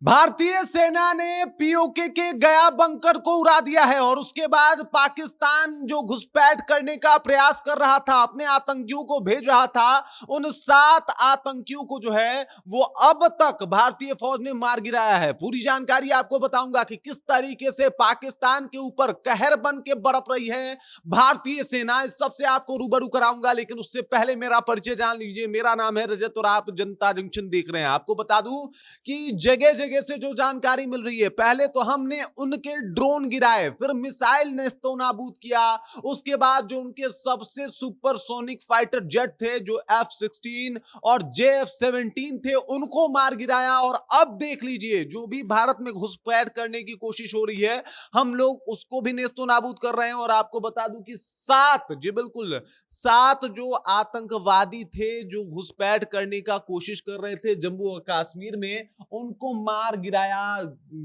भारतीय सेना ने पीओके के गया बंकर को उड़ा दिया है और उसके बाद पाकिस्तान जो घुसपैठ करने का प्रयास कर रहा था, अपने आतंकियों को भेज रहा था, उन 7 आतंकियों को जो है वो अब तक भारतीय फौज ने मार गिराया है। पूरी जानकारी आपको बताऊंगा कि किस तरीके से पाकिस्तान के ऊपर कहर बन के बरप रही है भारतीय सेना, इस सबसे आपको रूबरू कराऊंगा। लेकिन उससे पहले मेरा परिचय जान लीजिए। मेरा नाम है रजत और आप जनता जंक्शन देख रहे हैं। आपको बता दूं कि जगह जगह से जो जानकारी मिल रही है, पहले तो हमने उनके ड्रोन गिराए, फिर मिसाइल नेस्तो नाबूद किया, उसके बाद जो उनके सबसे सुपरसोनिक फाइटर जेट थे जो F-16 और JF-17 थे उनको मार गिराया। और अब देख लीजिए जो भी भारत में घुसपैठ करने की कोशिश हो रही है, हम लोग उसको भी नेस्तो नाबूद कर रहे हैं। और आपको बता दूं कि 7, जी बिल्कुल 7 जो आतंकवादी थे जो घुसपैठ करने का कोशिश कर रहे थे जम्मू और कश्मीर में, उनको मार गिराया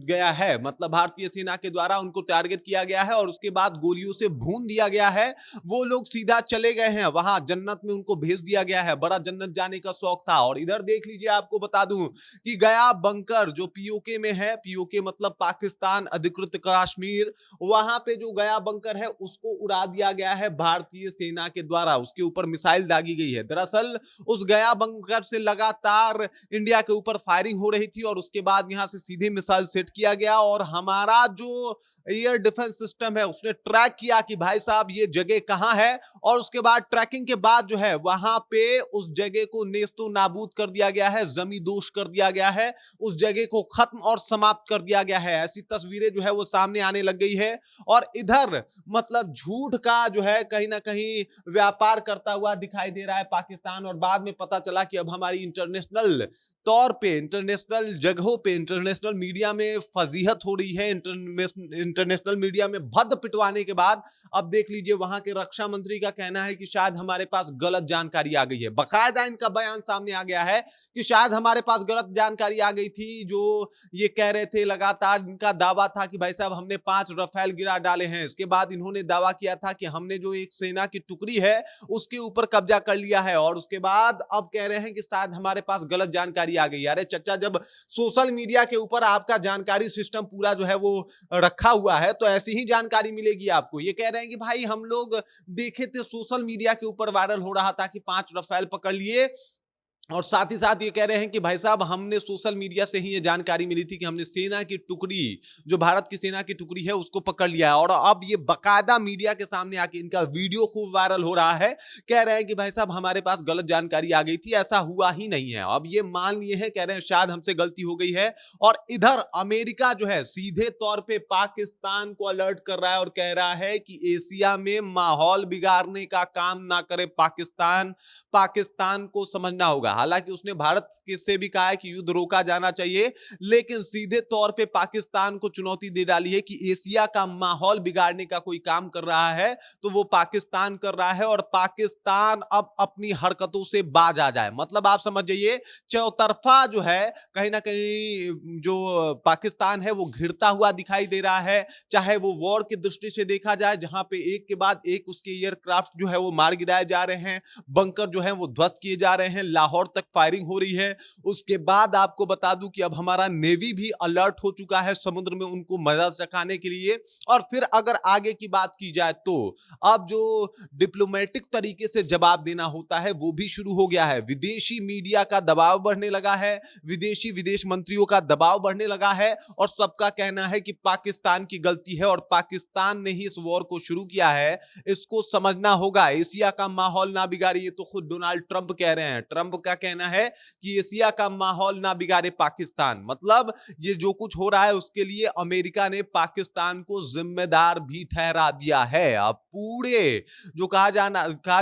गया है। मतलब भारतीय सेना के द्वारा उनको टारगेट किया गया है और उसके बाद गोलियों से भून दिया गया है। वो लोग सीधा चले गए हैं, वहां जन्नत में उनको भेज दिया गया है। बड़ा जन्नत जाने का शौक था। और इधर देख लीजिए, आपको बता दूं कि गया बंकर जो पीओके में है, पीओके मतलब पाकिस्तान अधिकृत कश्मीर, वहां पे जो गया बंकर है उसको उड़ा दिया गया है भारतीय सेना के द्वारा। उसके ऊपर मिसाइल दागी गई है। दरअसल उस गया बंकर से लगातार इंडिया के ऊपर फायरिंग हो रही थी और उसके बाद यहां से सीधे मिसाइल सेट किया गया और हमारा जो एयर डिफेंस सिस्टम है उसने ट्रैक किया कि भाई साहब ये जगह कहां है। और उसके बाद ट्रैकिंग के बाद जो है वहां पे उस जगह को नेस्तो नाबूद कर दिया गया है, जमींदोज कर दिया गया है, उस जगह को खत्म और समाप्त कर दिया गया है। ऐसी तस्वीरें जो है वो सामने आने लग गई है। और इधर मतलब झूठ का जो है कहीं ना कहीं व्यापार करता हुआ दिखाई दे रहा है पाकिस्तान। और बाद में पता चला कि अब हमारी इंटरनेशनल तौर पे, इंटरनेशनल जगहों पे, इंटरनेशनल मीडिया में फजीहत हो रही है। इंटरनेशनल मीडिया में भद्द पिटवाने के बाद अब देख लीजिए वहां के रक्षा मंत्री का कहना है कि शायद हमारे पास गलत जानकारी आ गई है। बकायदा इनका बयान सामने आ गया है कि शायद हमारे पास गलत जानकारी आ गई थी। जो ये कह रहे थे, लगातार इनका दावा था कि भाई साहब हमने 5 रफेल गिरा डाले हैं। इसके बाद इन्होंने दावा किया था कि हमने जो एक सेना की टुकड़ी है उसके ऊपर कब्जा कर लिया है। और उसके बाद अब कह रहे हैं कि शायद हमारे पास गलत जानकारी आ गई। अरे चच्चा, जब सोशल मीडिया के ऊपर आपका जानकारी सिस्टम पूरा जो है वो रखा हुआ है तो ऐसी ही जानकारी मिलेगी आपको। ये कह रहे हैं कि भाई हम लोग देखे थे, सोशल मीडिया के ऊपर वायरल हो रहा था कि 5 रफेल पकड़ लिए। और साथ ही साथ ये कह रहे हैं कि भाई साहब हमने सोशल मीडिया से ही ये जानकारी मिली थी कि हमने सेना की टुकड़ी, जो भारत की सेना की टुकड़ी है उसको पकड़ लिया है। और अब ये बकायदा मीडिया के सामने आके इनका वीडियो खूब वायरल हो रहा है। कह रहे हैं कि भाई साहब हमारे पास गलत जानकारी आ गई थी, ऐसा हुआ ही नहीं है। अब ये मान लिए हैं, कह रहे हैं शायद हमसे गलती हो गई है। और इधर अमेरिका जो है सीधे तौर पे पाकिस्तान को अलर्ट कर रहा है और कह रहा है कि एशिया में माहौल बिगाड़ने का काम ना करे पाकिस्तान, पाकिस्तान को समझना होगा। हालांकि उसने भारत के से भी कहा है कि युद्ध रोका जाना चाहिए, लेकिन सीधे तौर पे पाकिस्तान को चुनौती दे डाली है कि एशिया का माहौल बिगाड़ने का कोई काम कर रहा है तो वो पाकिस्तान कर रहा है। और पाकिस्तान अब अपनी हरकतों से बाज आ जाए, मतलब आप समझ जाइए चौतरफा जो है कहीं ना कहीं जो पाकिस्तान है वो घिरता हुआ दिखाई दे रहा है। चाहे वो वॉर की दृष्टि से देखा जाए, जहां पे एक के बाद एक उसके एयरक्राफ्ट जो है वो मार गिराए जा रहे हैं, बंकर जो है वो ध्वस्त किए जा रहे हैं, लाहौर तक फायरिंग हो रही है। उसके बाद आपको बता दूं कि अब हमारा नेवी भी अलर्ट हो चुका है समुद्र में उनको मदद चखाने के लिए। और फिर अगर आगे की बात की जाए तो अब जो डिप्लोमेटिक तरीके से जवाब देना होता है वो भी शुरू हो गया है। विदेशी मीडिया का दबाव बढ़ने लगा है, विदेश मंत्रियों का दबाव बढ़ने लगा है और सबका कहना है कि पाकिस्तान की गलती है और पाकिस्तान ने ही इस वॉर को शुरू किया है। इसको समझना होगा, एशिया का माहौल ना बिगाड़े। ये तो खुद डोनाल्ड ट्रंप कह रहे हैं। ट्रंप का कहना है कि एशिया का माहौल ना बिगाड़े पाकिस्तान, मतलब ये जो कुछ हो रहा है उसके लिए अमेरिका ने पाकिस्तान को जिम्मेदार भी ठहरा दिया है। अब पूरे जो कहा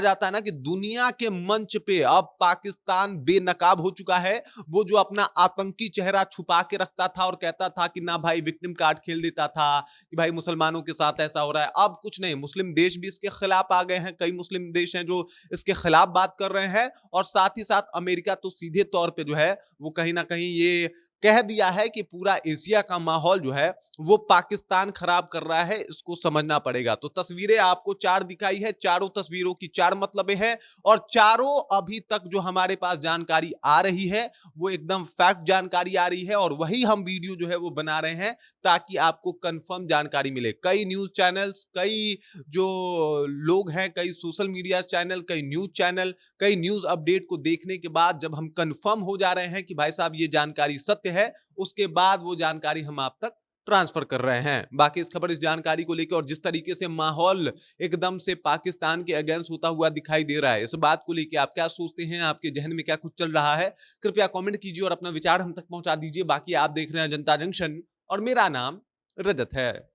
जाता है ना कि दुनिया के मंच पे अब पाकिस्तान बेनकाब हो चुका है। वो जो अपना आतंकी चेहरा छुपा के रखता था और कहता था कि ना भाई विक्टिम कार्ड खेल देता था कि भाई मुसलमानों के साथ ऐसा हो रहा है, अब कुछ नहीं, मुस्लिम देश भी इसके खिलाफ आ गए हैं। कई मुस्लिम देश हैं जो इसके खिलाफ बात कर रहे हैं। और साथ ही साथ अमेरिका तो सीधे तौर पे जो है वो कहीं ना कहीं ये कह दिया है कि पूरा एशिया का माहौल जो है वो पाकिस्तान खराब कर रहा है, इसको समझना पड़ेगा। तो तस्वीरें आपको 4 दिखाई है, चारों तस्वीरों की 4 मतलबें हैं और चारों अभी तक जो हमारे पास जानकारी आ रही है वो एकदम फैक्ट जानकारी आ रही है और वही हम वीडियो जो है वो बना रहे हैं ताकि आपको कंफर्म जानकारी मिले। कई न्यूज़ चैनल्स, कई जो लोग हैं, कई सोशल मीडिया चैनल, कई न्यूज़ चैनल, कई न्यूज़ अपडेट को देखने के बाद जब हम कंफर्म हो जा रहे हैं कि भाई साहब ये जानकारी सत्य है, उसके बाद वो जानकारी हम आप तक ट्रांसफर कर रहे हैं। बाकी इस खबर, इस जानकारी को लेके और जिस तरीके से माहौल एकदम से पाकिस्तान के अगेंस्ट होता हुआ दिखाई दे रहा है, इस बात को लेके आप क्या सोचते हैं? आपके ज़हन में क्या कुछ चल रहा है? कृपया कमेंट कीजिए और अपना विचार हम तक पहुंचा दीजिए। बाकी आप देख रहे हैं जनता जंक्शन और मेरा नाम रजत है।